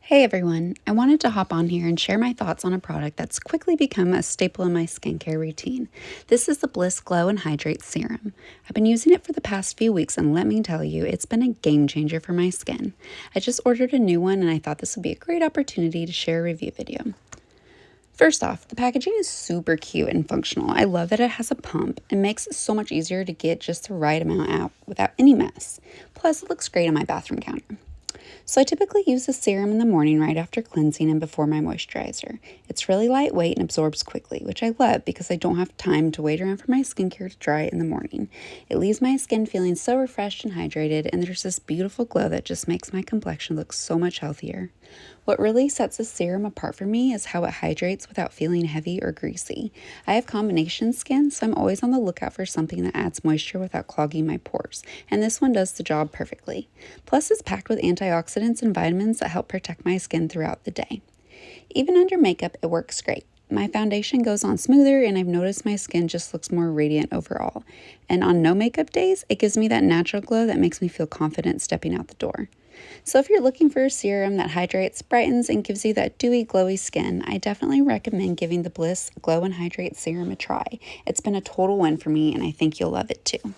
Hey everyone, I wanted to hop on here and share my thoughts on a product that's quickly become a staple in my skincare routine. This is the Bliss Glow and Hydrate Serum. I've been using it for the past few weeks and let me tell you, it's been a game changer for my skin. I just ordered a new one and I thought this would be a great opportunity to share a review video. First off, the packaging is super cute and functional. I love that it has a pump. It makes it so much easier to get just the right amount out without any mess. Plus, it looks great on my bathroom counter. So I typically use the serum in the morning right after cleansing and before my moisturizer. It's really lightweight and absorbs quickly, which I love because I don't have time to wait around for my skincare to dry in the morning. It leaves my skin feeling so refreshed and hydrated, and there's this beautiful glow that just makes my complexion look so much healthier. What really sets this serum apart for me is how it hydrates without feeling heavy or greasy. I have combination skin, so I'm always on the lookout for something that adds moisture without clogging my pores, and this one does the job perfectly. Plus, it's packed with antioxidants and vitamins that help protect my skin throughout the day. Even under makeup, it works great. My foundation goes on smoother, and I've noticed my skin just looks more radiant overall. And on no makeup days, it gives me that natural glow that makes me feel confident stepping out the door. So if you're looking for a serum that hydrates, brightens, and gives you that dewy, glowy skin, I definitely recommend giving the Bliss Glow and Hydrate Serum a try. It's been a total win for me, and I think you'll love it too.